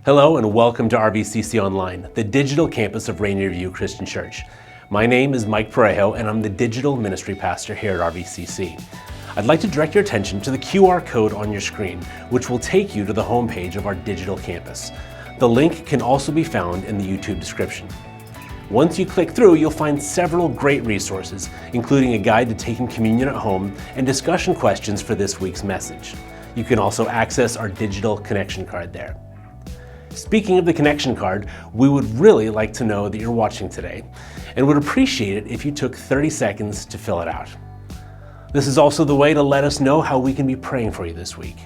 Hello and welcome to RVCC Online, the digital campus of Rainier View Christian Church. My name is Mike Parejo and I'm the digital ministry pastor here at RVCC. I'd like to direct your attention to the QR code on your screen, which will take you to the homepage of our digital campus. The link can also be found in the YouTube description. Once you click through, you'll find several great resources, including a guide to taking communion at home and discussion questions for this week's message. You can also access our digital connection card there. Speaking of the connection card, we would really like to know that you're watching today and would appreciate it if you took 30 seconds to fill it out. This is also the way to let us know how we can be praying for you this week.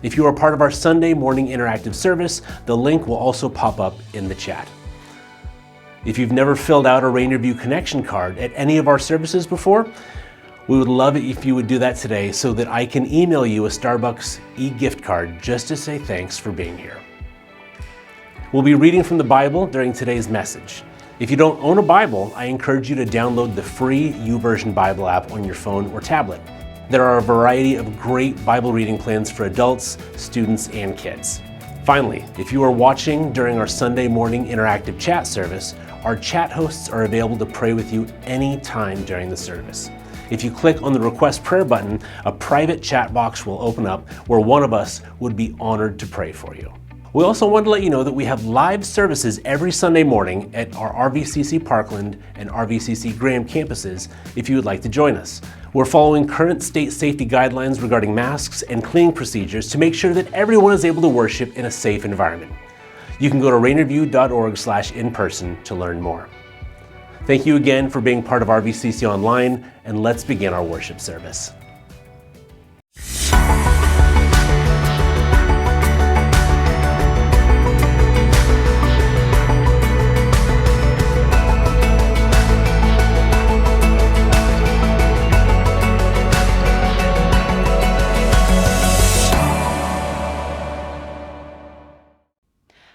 If you are part of our Sunday morning interactive service, the link will also pop up in the chat. If you've never filled out a Rainier View connection card at any of our services before, we would love it if you would do that today so that I can email you a Starbucks e-gift card just to say thanks for being here. We'll be reading from the Bible during today's message. If you don't own a Bible, I encourage you to download the free YouVersion Bible app on your phone or tablet. There are a variety of great Bible reading plans for adults, students, and kids. Finally, if you are watching during our Sunday morning interactive chat service, our chat hosts are available to pray with you anytime during the service. If you click on the Request Prayer button, a private chat box will open up where one of us would be honored to pray for you. We also want to let you know that we have live services every Sunday morning at our RVCC Parkland and RVCC Graham campuses if you would like to join us. We're following current state safety guidelines regarding masks and cleaning procedures to make sure that everyone is able to worship in a safe environment. You can go to rainierview.org/inperson to learn more. Thank you again for being part of RVCC Online, and let's begin our worship service.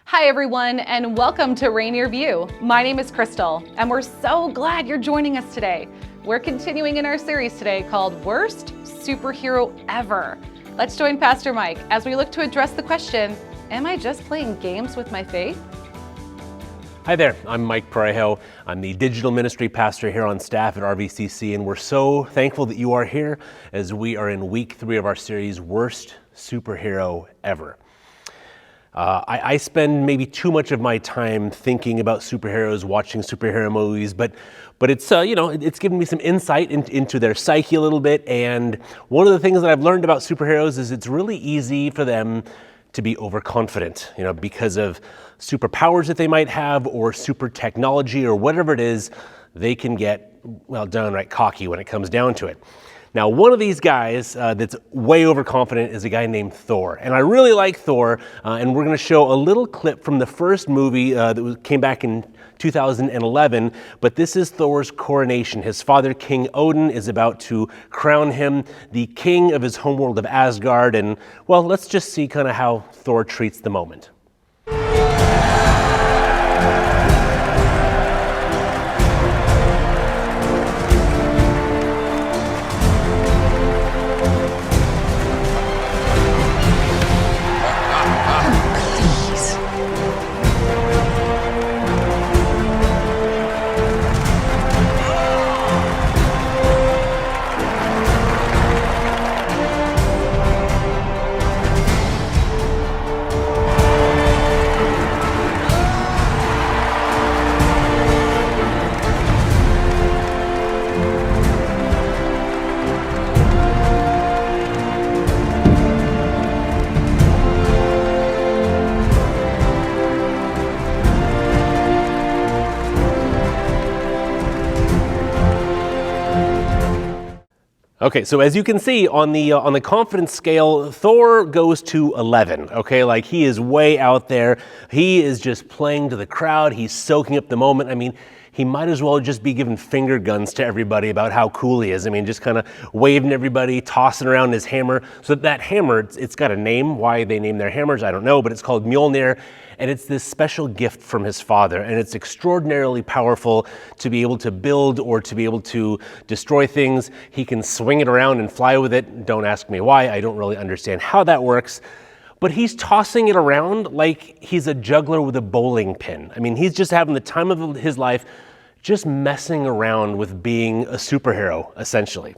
Hi everyone, and welcome to Rainier View. My name is Crystal, and we're so glad you're joining us today. We're continuing in our series today called Worst Superhero Ever. Let's join Pastor Mike as we look to address the question, am I just playing games with my faith? Hi there, I'm Mike Parejo. I'm the digital ministry pastor here on staff at RVCC, and we're so thankful that you are here as we are in week 3 of our series, Worst Superhero Ever. I spend maybe too much of my time thinking about superheroes, watching superhero movies, but it's it's given me some insight into their psyche a little bit. And one of the things that I've learned about superheroes is it's really easy for them to be overconfident, because of superpowers that they might have or super technology or whatever it is. They can get downright cocky when it comes down to it. Now, one of these guys that's way overconfident is a guy named Thor. And I really like Thor, and we're going to show a little clip from the first movie that came back in 2011, but this is Thor's coronation. His father, King Odin, is about to crown him the king of his homeworld of Asgard, and, let's just see kind of how Thor treats the moment. Okay, so as you can see on the confidence scale, Thor goes to 11. Okay, like he is way out there. He is just playing to the crowd. He's soaking up the moment. I mean, he might as well just be giving finger guns to everybody about how cool he is. I mean, just kind of waving everybody, tossing around his hammer. So that hammer, it's got a name. Why they name their hammers, I don't know, but it's called Mjolnir. And it's this special gift from his father. And it's extraordinarily powerful to be able to build or to be able to destroy things. He can swing it around and fly with it. Don't ask me why. I don't really understand how that works. but he's tossing it around like he's a juggler with a bowling pin. I mean, he's just having the time of his life, just messing around with being a superhero, essentially.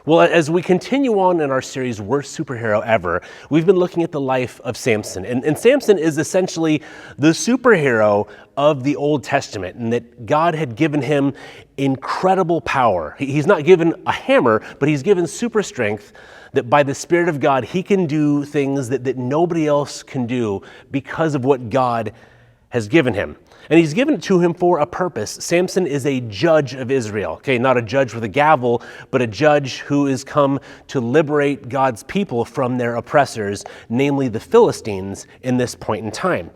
Well, as we continue on in our series, Worst Superhero Ever, we've been looking at the life of Samson. And Samson is essentially the superhero of the Old Testament, and that God had given him incredible power. He's not given a hammer, but he's given super strength that by the Spirit of God, he can do things that nobody else can do because of what God has given him. And he's given it to him for a purpose. Samson is a judge of Israel. Okay, not a judge with a gavel, but a judge who is come to liberate God's people from their oppressors, namely the Philistines, in this point in time.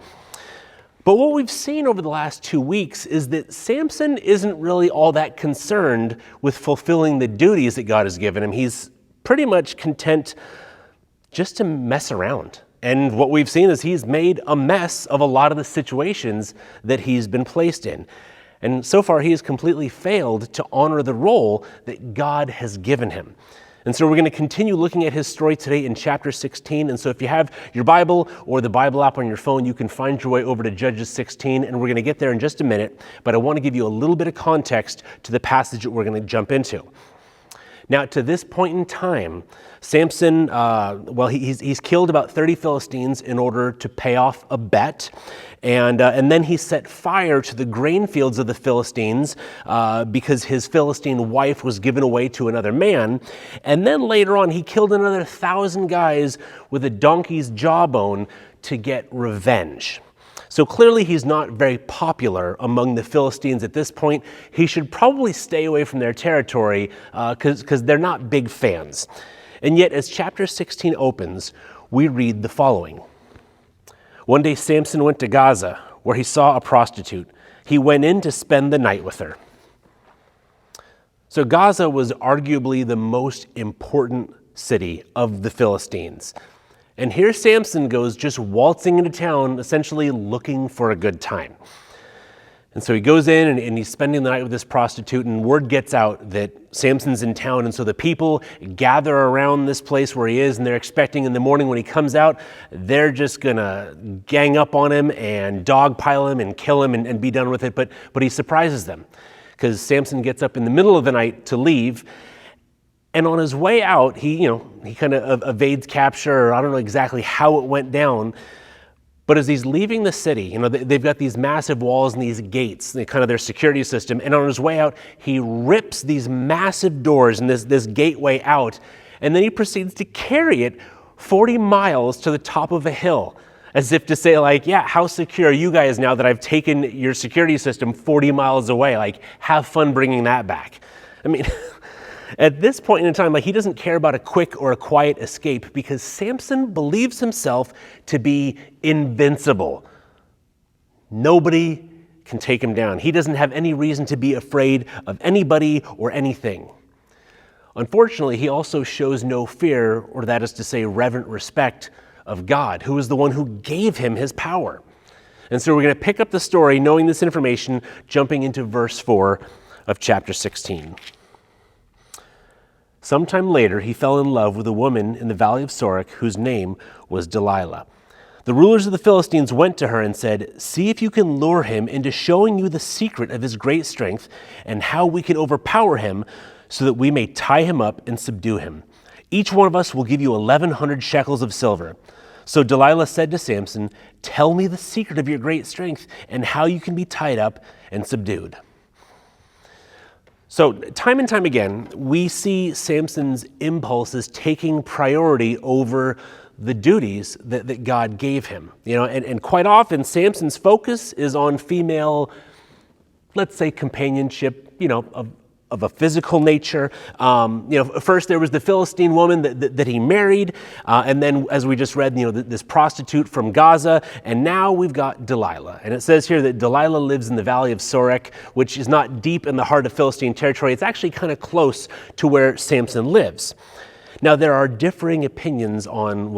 But what we've seen over the last 2 weeks is that Samson isn't really all that concerned with fulfilling the duties that God has given him. He's pretty much content just to mess around. And what we've seen is he's made a mess of a lot of the situations that he's been placed in. And so far, he has completely failed to honor the role that God has given him. And so we're going to continue looking at his story today in chapter 16. And so if you have your Bible or the Bible app on your phone, you can find your way over to Judges 16, and we're going to get there in just a minute. But I want to give you a little bit of context to the passage that we're going to jump into. Now, to this point in time, Samson, he's killed about 30 Philistines in order to pay off a bet. And then he set fire to the grain fields of the Philistines because his Philistine wife was given away to another man. And then later on, he killed another 1,000 guys with a donkey's jawbone to get revenge. So clearly he's not very popular among the Philistines at this point. He should probably stay away from their territory because they're not big fans. And yet as chapter 16 opens, we read the following. One day Samson went to Gaza, where he saw a prostitute. He went in to spend the night with her. So Gaza was arguably the most important city of the Philistines. And here Samson goes just waltzing into town, essentially looking for a good time. And so he goes in and he's spending the night with this prostitute, and word gets out that Samson's in town. And so the people gather around this place where he is, and they're expecting in the morning when he comes out, they're just gonna gang up on him and dogpile him and kill him and be done with it. But he surprises them because Samson gets up in the middle of the night to leave. And on his way out, he kind of evades capture, or I don't know exactly how it went down. But as he's leaving the city, they've got these massive walls and these gates, kind of their security system. And on his way out, he rips these massive doors and this gateway out. And then he proceeds to carry it 40 miles to the top of a hill, as if to say, how secure are you guys now that I've taken your security system 40 miles away? Have fun bringing that back. I mean... At this point in time, he doesn't care about a quick or a quiet escape because Samson believes himself to be invincible. Nobody can take him down. He doesn't have any reason to be afraid of anybody or anything. Unfortunately, he also shows no fear, or that is to say, reverent respect of God, who is the one who gave him his power. And so we're going to pick up the story, knowing this information, jumping into verse 4 of chapter 16. Sometime later, he fell in love with a woman in the valley of Sorek whose name was Delilah. The rulers of the Philistines went to her and said, "See if you can lure him into showing you the secret of his great strength and how we can overpower him so that we may tie him up and subdue him. Each one of us will give you 1,100 shekels of silver." So Delilah said to Samson, "Tell me the secret of your great strength and how you can be tied up and subdued." So time and time again, we see Samson's impulses taking priority over the duties that God gave him. And quite often Samson's focus is on female, let's say, companionship, of a physical nature. First there was the Philistine woman that he married, and then as we just read, this prostitute from Gaza, and now we've got Delilah. And it says here that Delilah lives in the valley of Sorek, which is not deep in the heart of Philistine territory. It's actually kind of close to where Samson lives. Now there are differing opinions on,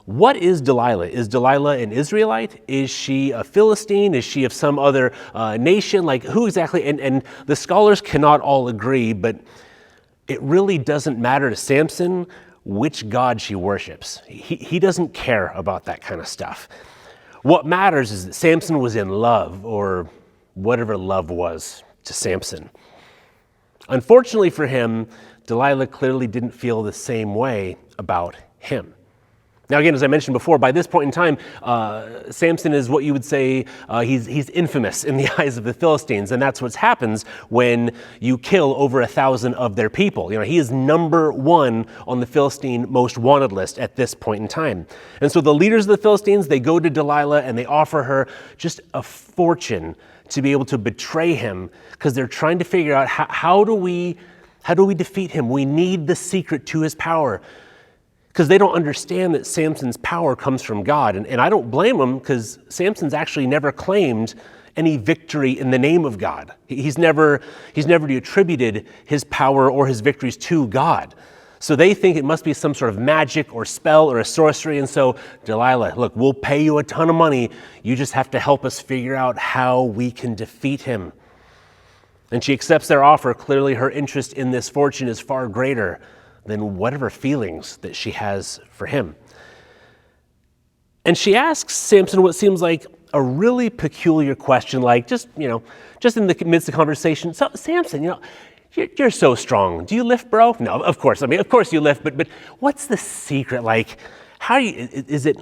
what is Delilah? Is Delilah an Israelite? Is she a Philistine? Is she of some other nation? Who exactly? And the scholars cannot all agree, but it really doesn't matter to Samson which god she worships. He doesn't care about that kind of stuff. What matters is that Samson was in love, or whatever love was to Samson. Unfortunately for him, Delilah clearly didn't feel the same way about him. Now again, as I mentioned before, by this point in time, Samson is what you would say, he's infamous in the eyes of the Philistines, and that's what happens when you kill over 1,000 of their people. He is number one on the Philistine most wanted list at this point in time. And so the leaders of the Philistines, they go to Delilah and they offer her just a fortune to be able to betray him, because they're trying to figure out how do we defeat him? We need the secret to his power. Because they don't understand that Samson's power comes from God. And I don't blame them, because Samson's actually never claimed any victory in the name of God. He's never attributed his power or his victories to God. So they think it must be some sort of magic or spell or a sorcery. And so Delilah, look, we'll pay you a ton of money. You just have to help us figure out how we can defeat him. And she accepts their offer. Clearly her interest in this fortune is far greater than whatever feelings that she has for him. And she asks Samson what seems like a really peculiar question, like just in the midst of conversation. So, Samson, you're so strong. Do you lift, bro? No, of course. Of course you lift, but what's the secret? Like, is it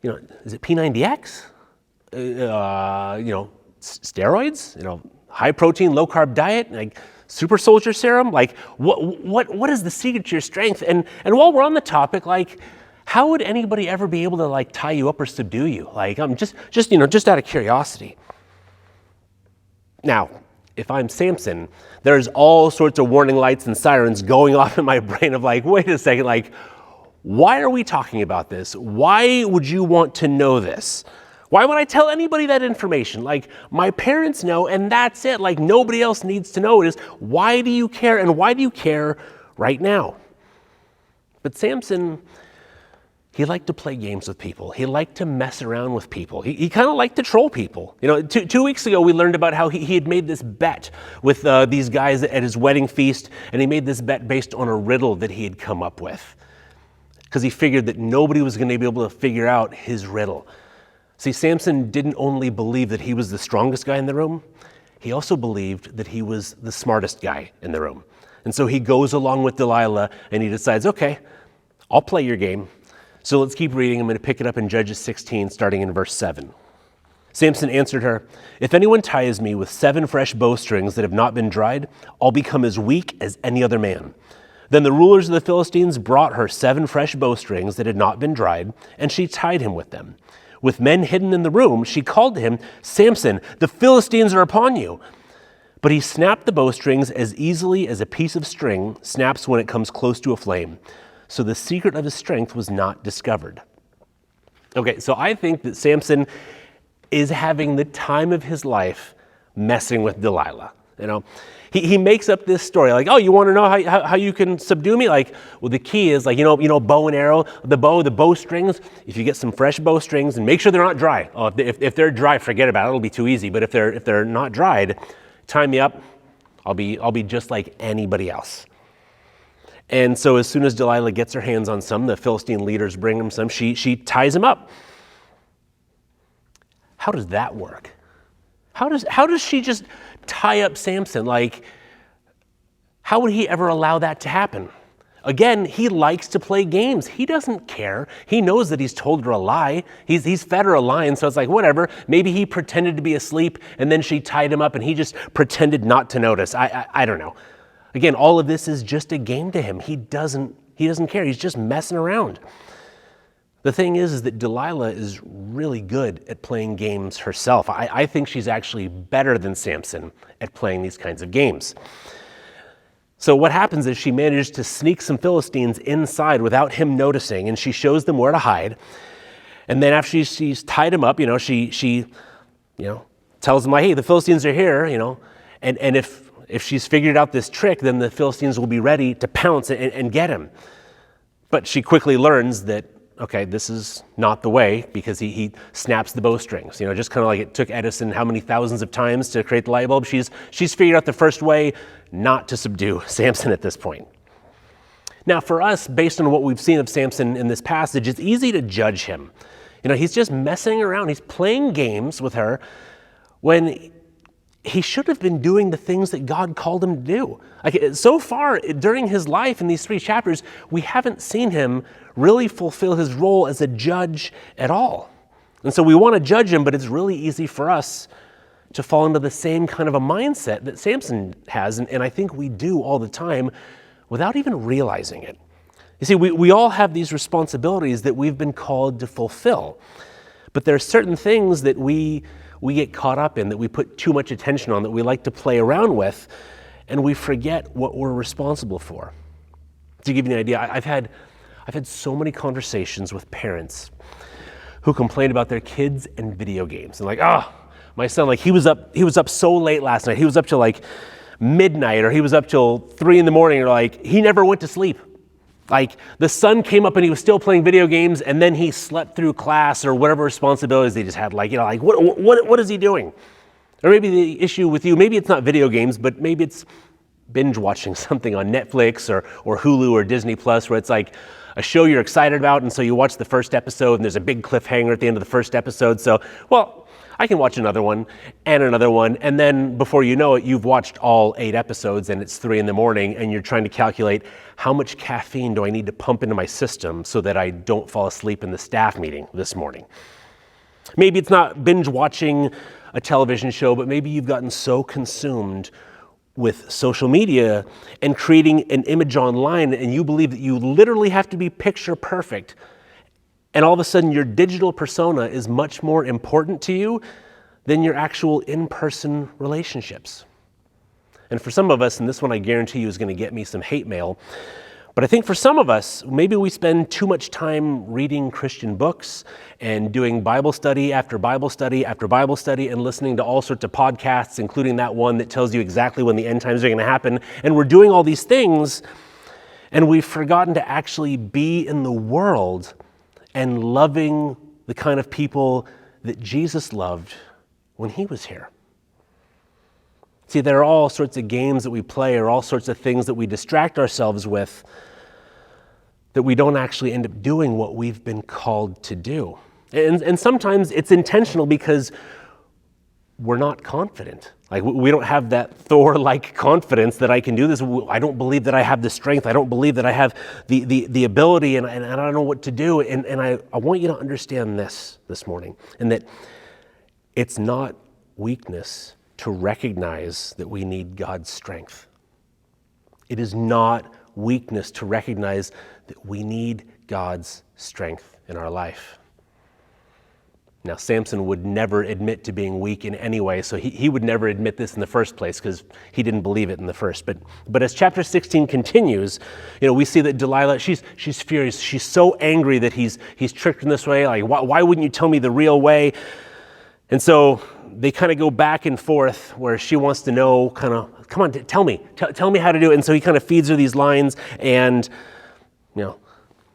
P90X? Steroids? High protein, low carb diet? Like, super soldier serum? Like, what is the secret to your strength? And while we're on the topic, like, how would anybody ever be able to like tie you up or subdue you? Like, just out of curiosity. Now, if I'm Samson, there's all sorts of warning lights and sirens going off in my brain of like, wait a second, like, why are we talking about this? Why would you want to know this? Why would I tell anybody that information? Like, my parents know, and that's it. Like, nobody else needs to know. It is, why do you care, and why do you care right now? But Samson, he liked to play games with people. He liked to mess around with people. He kind of liked to troll people. 2 weeks ago, we learned about how he had made this bet with these guys at his wedding feast, and he made this bet based on a riddle that he had come up with, because he figured that nobody was going to be able to figure out his riddle. See, Samson didn't only believe that he was the strongest guy in the room, he also believed that he was the smartest guy in the room. And so he goes along with Delilah and he decides, okay, I'll play your game. So let's keep reading. I'm going to pick it up in Judges 16, starting in verse 7. Samson answered her, "If anyone ties me with 7 fresh bowstrings that have not been dried, I'll become as weak as any other man." Then the rulers of the Philistines brought her 7 fresh bowstrings that had not been dried, and she tied him with them. With men hidden in the room, she called to him, "Samson, the Philistines are upon you." But he snapped the bowstrings as easily as a piece of string snaps when it comes close to a flame. So the secret of his strength was not discovered. Okay, so I think that Samson is having the time of his life messing with Delilah. He makes up this story like, oh, you want to know how you can subdue me? Like, well, the key is like, bow and arrow, the bowstrings. If you get some fresh bowstrings and make sure they're not dry. Oh, if they're dry, forget about it. It'll be too easy. But if they're not dried, tie me up. I'll be just like anybody else. And so as soon as Delilah gets her hands on some, the Philistine leaders bring him some. She ties him up. How does that work? How does she just tie up Samson? Like, how would he ever allow that to happen? Again, he likes to play games. He doesn't care. He knows that he's told her a lie. He's fed her a lie, and so it's like, whatever. Maybe he pretended to be asleep, and then she tied him up, and he just pretended not to notice. I don't know. Again, all of this is just a game to him. He doesn't care. He's just messing around. The thing is that Delilah is really good at playing games herself. I think she's actually better than Samson at playing these kinds of games. So what happens is she manages to sneak some Philistines inside without him noticing, and she shows them where to hide. And then after she's tied him up, she tells them, like, hey, the Philistines are here, and if she's figured out this trick, then the Philistines will be ready to pounce and get him. But she quickly learns that, okay, this is not the way, because he snaps the bowstrings. Just kind of like it took Edison how many thousands of times to create the light bulb. She's figured out the first way not to subdue Samson at this point. Now for us, based on what we've seen of Samson in this passage, it's easy to judge him. He's just messing around. He's playing games with her when he should have been doing the things that God called him to do. So far during his life in these 3 chapters, we haven't seen him really fulfill his role as a judge at all. And so we want to judge him, but it's really easy for us to fall into the same kind of a mindset that Samson has, and I think we do all the time without even realizing it. You see, we all have these responsibilities that we've been called to fulfill, but there are certain things that we get caught up in, that we put too much attention on, that we like to play around with, and we forget what we're responsible for. To give you an idea, I've had so many conversations with parents who complained about their kids and video games, and my son, he was up so late last night. He was up till midnight, or he was up till 3 a.m, or he never went to sleep. The sun came up and he was still playing video games, and then he slept through class or whatever responsibilities they just had. What is he doing? Or maybe the issue with you, maybe it's not video games, but maybe it's binge watching something on Netflix or Hulu or Disney Plus, where it's a show you're excited about, and so you watch the first episode and there's a big cliffhanger at the end of the first episode. So, I can watch another one, and then before you know it, you've watched all 8 episodes and it's 3 a.m, and you're trying to calculate how much caffeine do I need to pump into my system so that I don't fall asleep in the staff meeting this morning. Maybe it's not binge watching a television show, but maybe you've gotten so consumed with social media and creating an image online, and you believe that you literally have to be picture perfect. And all of a sudden, your digital persona is much more important to you than your actual in-person relationships. And for some of us, and this one I guarantee you is going to get me some hate mail, but I think for some of us, maybe we spend too much time reading Christian books and doing Bible study after Bible study after Bible study and listening to all sorts of podcasts, including that one that tells you exactly when the end times are going to happen. And we're doing all these things, and we've forgotten to actually be in the world and loving the kind of people that Jesus loved when he was here. See, there are all sorts of games that we play, or all sorts of things that we distract ourselves with, that we don't actually end up doing what we've been called to do. And sometimes it's intentional because we're not confident. We don't have that Thor-like confidence that I can do this. I don't believe that I have the strength. I don't believe that I have the ability, and I don't know what to do. And I want you to understand this morning, and that it's not weakness to recognize that we need God's strength. It is not weakness to recognize that we need God's strength in our life. Now, Samson would never admit to being weak in any way, so he would never admit this in the first place because he didn't believe it in the first. But as chapter 16 continues, we see that Delilah, she's furious. She's so angry that he's tricked in this way. Why wouldn't you tell me the real way? And so they kind of go back and forth where she wants to know, come on, tell me how to do it. And so he kind of feeds her these lines, and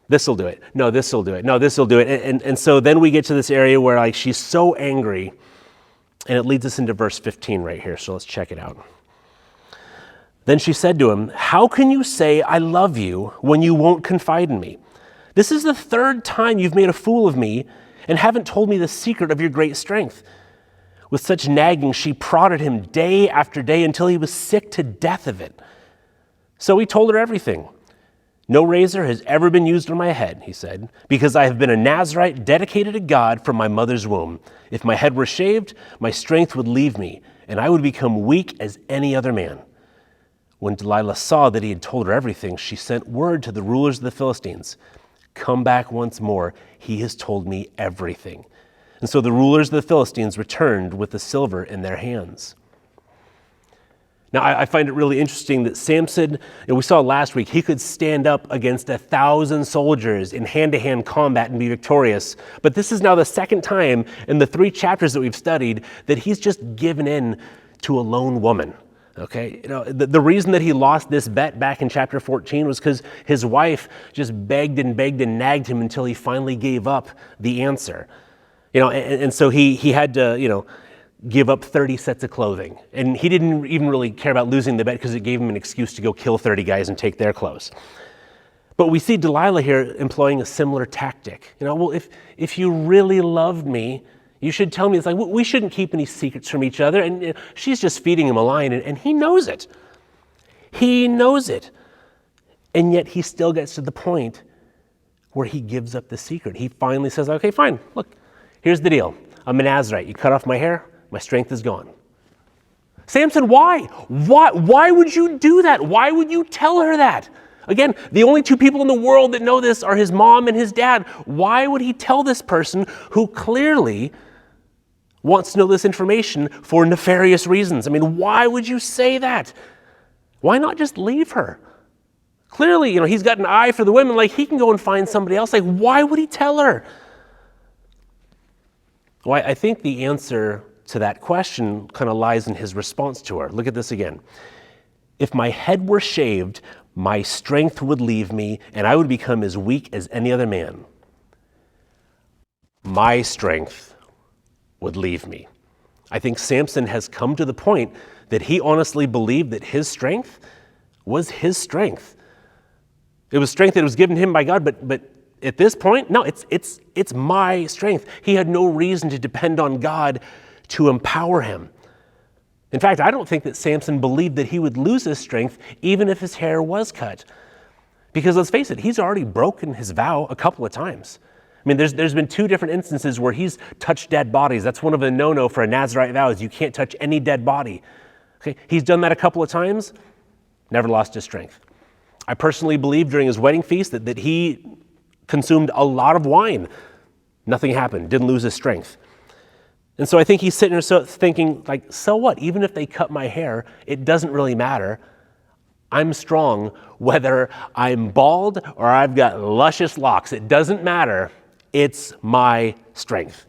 this will do it. No, this will do it. No, this will do it. And so then we get to this area where she's so angry, and it leads us into verse 15 right here. So let's check it out. Then she said to him, "How can you say I love you when you won't confide in me? This is the 3rd time you've made a fool of me and haven't told me the secret of your great strength." With such nagging, she prodded him day after day until he was sick to death of it. So he told her everything. "No razor has ever been used on my head," he said, "because I have been a Nazirite dedicated to God from my mother's womb. If my head were shaved, my strength would leave me, and I would become weak as any other man." When Delilah saw that he had told her everything, she sent word to the rulers of the Philistines, "Come back once more. He has told me everything." And so the rulers of the Philistines returned with the silver in their hands. Now, I find it really interesting that Samson, we saw last week, he could stand up against 1,000 soldiers in hand-to-hand combat and be victorious. But this is now the 2nd time in the 3 chapters that we've studied that he's just given in to a lone woman. Okay, the reason that he lost this bet back in chapter 14 was because his wife just begged and nagged him until he finally gave up the answer. And so he had to, give up 30 sets of clothing. And he didn't even really care about losing the bet because it gave him an excuse to go kill 30 guys and take their clothes. But we see Delilah here employing a similar tactic. Well, if you really loved me, you should tell me. It's like, we shouldn't keep any secrets from each other. And she's just feeding him a line, and he knows it. He knows it. And yet he still gets to the point where he gives up the secret. He finally says, okay, fine, look, here's the deal. I'm a Nazarite. You cut off my hair, my strength is gone. Samson, why? Why would you do that? Why would you tell her that? Again, the only two people in the world that know this are his mom and his dad. Why would he tell this person who clearly wants to know this information for nefarious reasons? I mean, why would you say that? Why not just leave her? Clearly, he's got an eye for the women. Like, he can go and find somebody else. Like, why would he tell her? Well, I think the answer to that question kind of lies in his response to her. Look at this again. If my head were shaved, my strength would leave me, and I would become as weak as any other man. My strength would leave me. I think Samson has come to the point that he honestly believed that his strength was his strength. It was strength that was given him by God, but at this point, no, it's my strength. He had no reason to depend on God to empower him. In fact, I don't think that Samson believed that he would lose his strength even if his hair was cut. Because let's face it, he's already broken his vow a couple of times. I mean, there's been two different instances where he's touched dead bodies. That's one of the no-no for a Nazarite vow, is you can't touch any dead body. Okay, he's done that a couple of times, never lost his strength. I personally believe during his wedding feast that he consumed a lot of wine. Nothing happened, didn't lose his strength. And so I think he's sitting there thinking, like, so what? Even if they cut my hair, it doesn't really matter. I'm strong whether I'm bald or I've got luscious locks. It doesn't matter. It's my strength.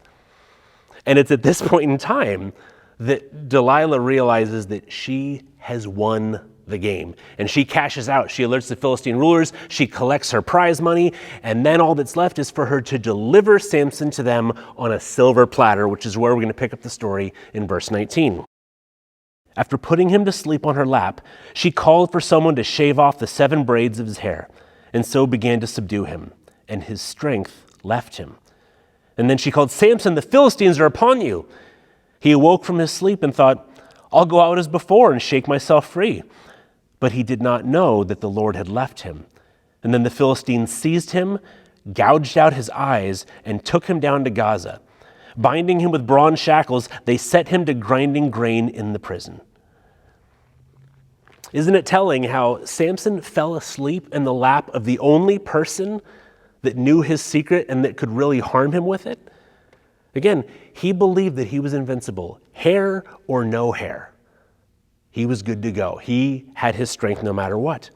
And it's at this point in time that Delilah realizes that she has won the game. And she cashes out. She alerts the Philistine rulers. She collects her prize money. And then all that's left is for her to deliver Samson to them on a silver platter, which is where we're going to pick up the story in verse 19. After putting him to sleep on her lap, she called for someone to shave off the 7 braids of his hair, and so began to subdue him, and his strength left him. And then she called, Samson, the Philistines are upon you. He awoke from his sleep and thought, I'll go out as before and shake myself free. But he did not know that the Lord had left him. And then the Philistines seized him, gouged out his eyes, and took him down to Gaza. Binding him with bronze shackles, they set him to grinding grain in the prison. Isn't it telling how Samson fell asleep in the lap of the only person that knew his secret and that could really harm him with it? Again, he believed that he was invincible, hair or no hair. He was good to go. He had his strength no matter what.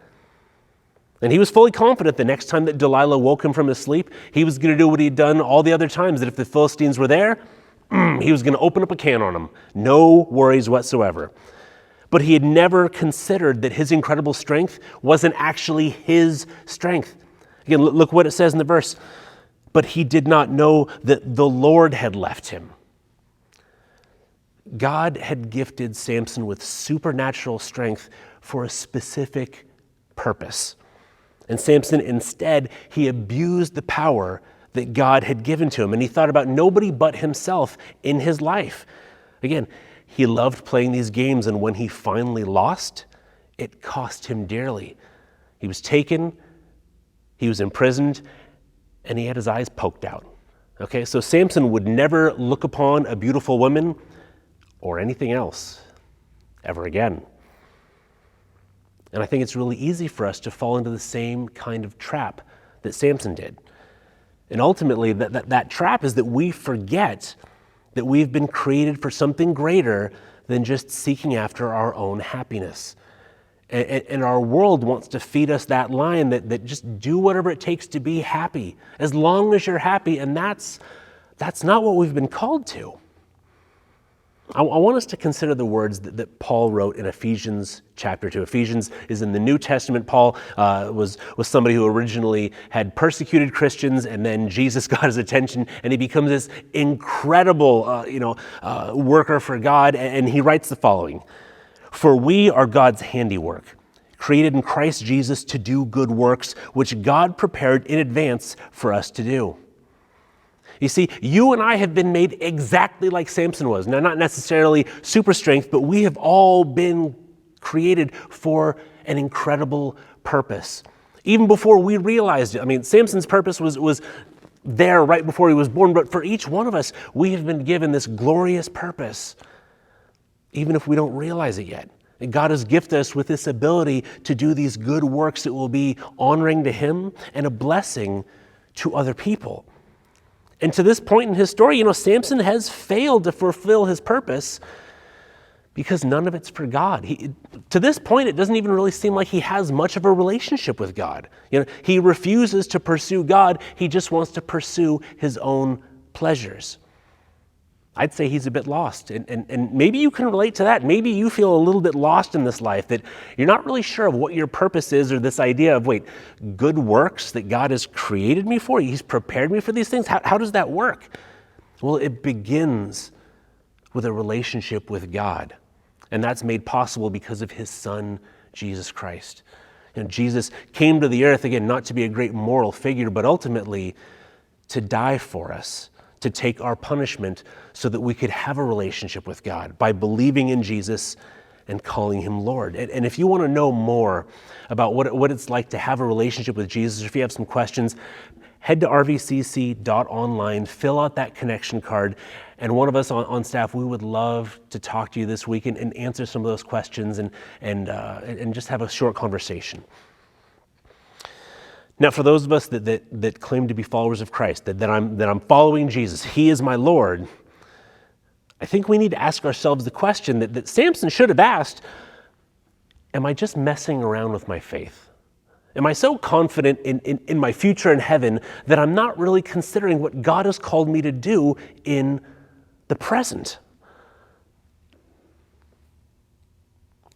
And he was fully confident the next time that Delilah woke him from his sleep, he was going to do what he'd done all the other times, that if the Philistines were there, he was going to open up a can on them. No worries whatsoever. But he had never considered that his incredible strength wasn't actually his strength. Again, look what it says in the verse. But he did not know that the Lord had left him. God had gifted Samson with supernatural strength for a specific purpose. And Samson, instead, he abused the power that God had given to him. And he thought about nobody but himself in his life. Again, he loved playing these games, and when he finally lost, it cost him dearly. He was taken, he was imprisoned, and he had his eyes poked out. Okay, so Samson would never look upon a beautiful woman or anything else ever again. And I think it's really easy for us to fall into the same kind of trap that Samson did. And ultimately, that trap is that we forget that we've been created for something greater than just seeking after our own happiness. And our world wants to feed us that line that just do whatever it takes to be happy, as long as you're happy. And that's not what we've been called to. I want us to consider the words that Paul wrote in Ephesians chapter 2. Ephesians is in the New Testament. Paul was somebody who originally had persecuted Christians, and then Jesus got his attention, and he becomes this incredible worker for God. And he writes the following: For we are God's handiwork, created in Christ Jesus to do good works, which God prepared in advance for us to do. You see, you and I have been made exactly like Samson was. Now, not necessarily super strength, but we have all been created for an incredible purpose. Even before we realized it. I mean, Samson's purpose was there right before he was born, but for each one of us, we have been given this glorious purpose, even if we don't realize it yet. And God has gifted us with this ability to do these good works that will be honoring to Him and a blessing to other people. And to this point in his story, Samson has failed to fulfill his purpose because none of it's for God. To this point, it doesn't even really seem like he has much of a relationship with God. He refuses to pursue God. He just wants to pursue his own pleasures. I'd say he's a bit lost. And maybe you can relate to that. Maybe you feel a little bit lost in this life, that you're not really sure of what your purpose is, or this idea of, good works that God has created me for? He's prepared me for these things? How does that work? Well, it begins with a relationship with God. And that's made possible because of His Son, Jesus Christ. Jesus came to the earth, again, not to be a great moral figure, but ultimately to die for us, to take our punishment so that we could have a relationship with God by believing in Jesus and calling Him Lord. And if you want to know more about what it's like to have a relationship with Jesus, or if you have some questions, head to rvcc.online, fill out that connection card, and one of us on staff, we would love to talk to you this week and answer some of those questions and just have a short conversation. Now, for those of us that claim to be followers of Christ, that I'm following Jesus, He is my Lord, I think we need to ask ourselves the question that Samson should have asked: am I just messing around with my faith? Am I so confident in my future in heaven that I'm not really considering what God has called me to do in the present?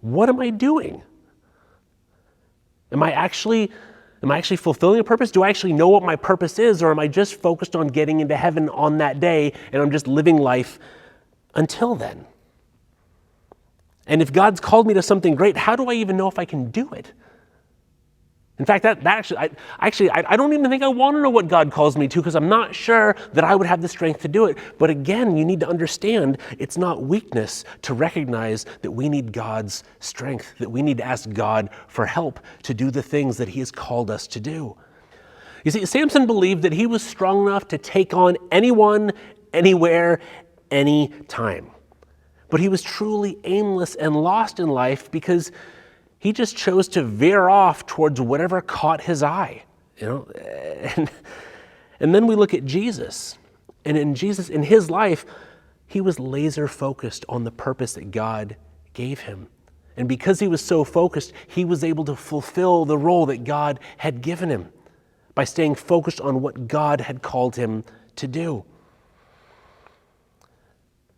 What am I doing? Am I actually fulfilling a purpose? Do I actually know what my purpose is, or am I just focused on getting into heaven on that day, and I'm just living life until then? And if God's called me to something great, how do I even know if I can do it? In fact, I don't even think I want to know what God calls me to, because I'm not sure that I would have the strength to do it. But again, you need to understand it's not weakness to recognize that we need God's strength, that we need to ask God for help to do the things that He has called us to do. You see, Samson believed that he was strong enough to take on anyone, anywhere, any time. But he was truly aimless and lost in life because he just chose to veer off towards whatever caught his eye, And then we look at Jesus, and in His life, He was laser focused on the purpose that God gave Him. And because He was so focused, He was able to fulfill the role that God had given Him by staying focused on what God had called Him to do.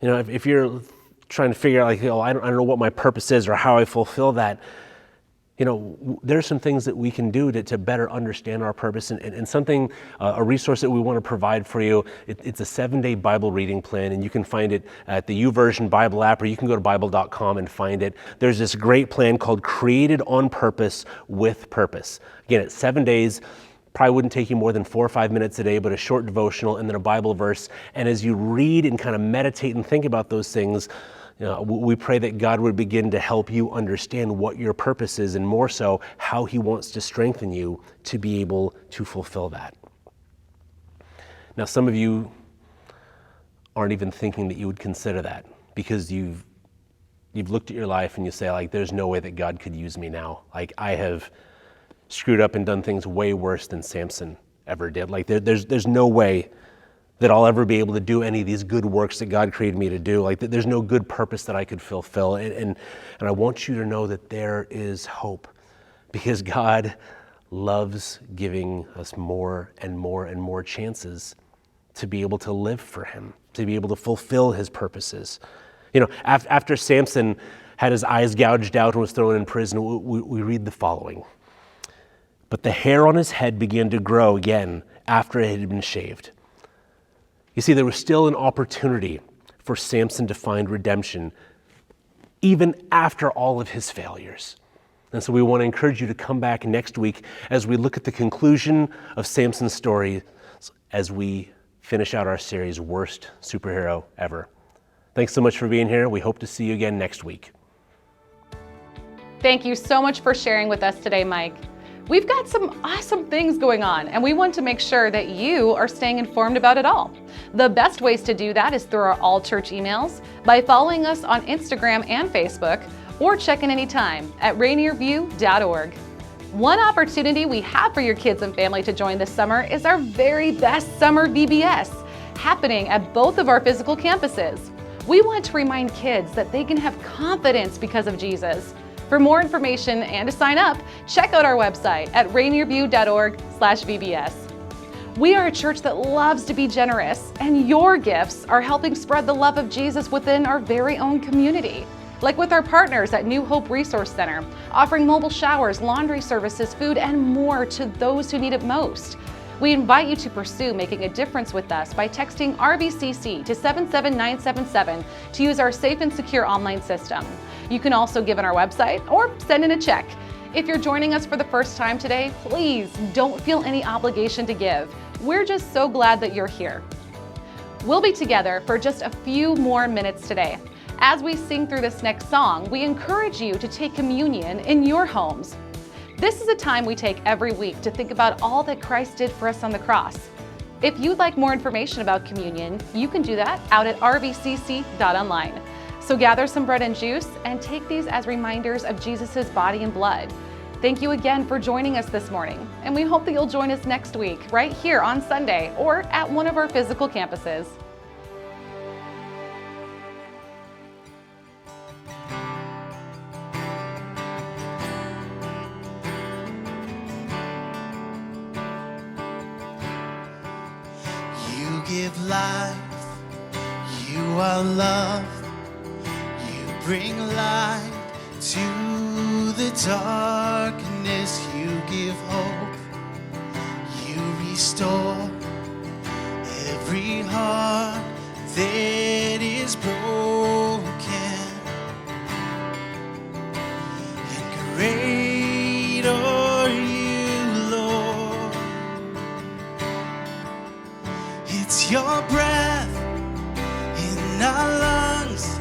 If you're trying to figure out, I don't know what my purpose is or how I fulfill that, there's some things that we can do to better understand our purpose, and something, a resource that we want to provide for you. It's a 7-day Bible reading plan, and you can find it at the YouVersion Bible app, or you can go to Bible.com and find it. There's this great plan called Created on Purpose with Purpose. Again, it's 7 days. Probably wouldn't take you more than 4 or 5 minutes a day, but a short devotional and then a Bible verse. And as you read and kind of meditate and think about those things, we pray that God would begin to help you understand what your purpose is, and more so, how He wants to strengthen you to be able to fulfill that. Now, some of you aren't even thinking that you would consider that, because you've looked at your life and you say, there's no way that God could use me now. I have screwed up and done things way worse than Samson ever did. There's no way that I'll ever be able to do any of these good works that God created me to do. There's no good purpose that I could fulfill. And I want you to know that there is hope, because God loves giving us more and more and more chances to be able to live for Him, to be able to fulfill His purposes. After Samson had his eyes gouged out and was thrown in prison, we read the following: "But the hair on his head began to grow again after it had been shaved." You see, there was still an opportunity for Samson to find redemption, even after all of his failures. And so we want to encourage you to come back next week as we look at the conclusion of Samson's story as we finish out our series, Worst Superhero Ever. Thanks so much for being here. We hope to see you again next week. Thank you so much for sharing with us today, Mike. We've got some awesome things going on, and we want to make sure that you are staying informed about it all. The best ways to do that is through our all church emails, by following us on Instagram and Facebook, or check in anytime at rainierview.org. One opportunity we have for your kids and family to join this summer is our very best summer VBS, happening at both of our physical campuses. We want to remind kids that they can have confidence because of Jesus. For more information and to sign up, check out our website at rainierview.org/VBS. We are a church that loves to be generous, and your gifts are helping spread the love of Jesus within our very own community. Like with our partners at New Hope Resource Center, offering mobile showers, laundry services, food, and more to those who need it most. We invite you to pursue making a difference with us by texting RVCC to 77977 to use our safe and secure online system. You can also give on our website or send in a check. If you're joining us for the first time today, please don't feel any obligation to give. We're just so glad that you're here. We'll be together for just a few more minutes today. As we sing through this next song, we encourage you to take communion in your homes. This is a time we take every week to think about all that Christ did for us on the cross. If you'd like more information about communion, you can do that out at rvcc.online. So gather some bread and juice and take these as reminders of Jesus' body and blood. Thank you again for joining us this morning, and we hope that you'll join us next week right here on Sunday or at one of our physical campuses. Give life, you are love, you bring light to the darkness, you give hope, you restore every heart that is broken, and great are you, Lord. It's your breath in our lungs,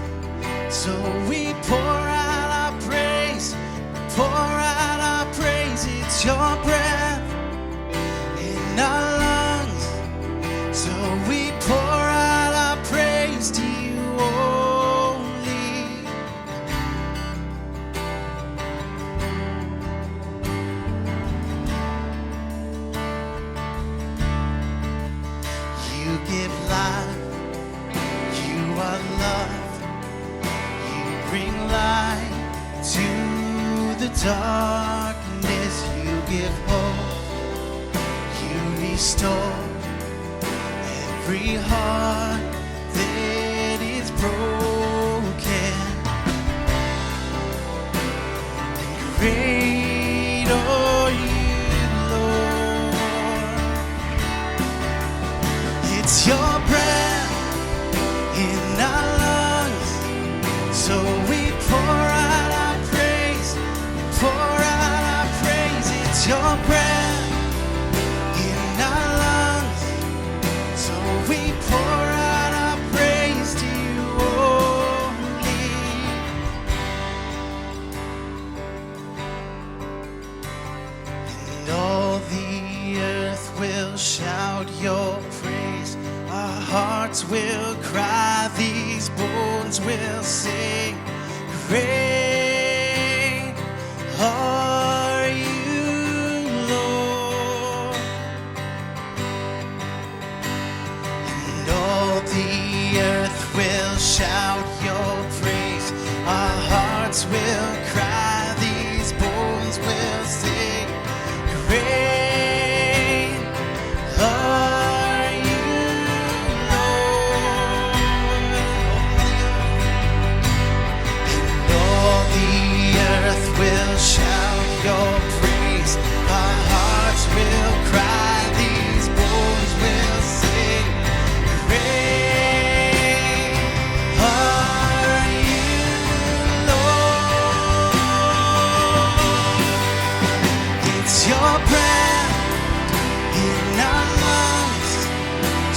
so we pour out our praise, pour out our praise. It's your breath in our lungs, so we pour out our praise to you only. You give life, you are love, you bring light to the darkness, you give hope, you restore every heart that is broken, and great are you, Lord. It's your breath in our lungs, so we pour out our praise, pour out our praise. It's your breath in our lungs, so we pour out our praise to you only. And all the earth will shout your praise, our hearts will cry, these bones will sing. Great are you, Lord. And all the earth will shout your praise, our hearts will cry, these bones will sing. Great are you, Lord. And all the earth will shout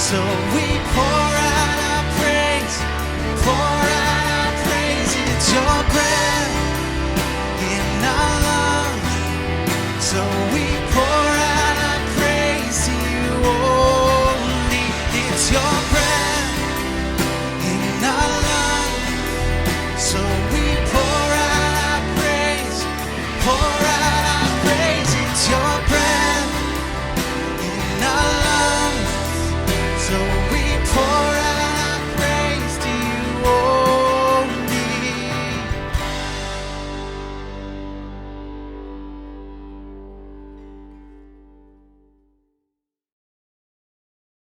So we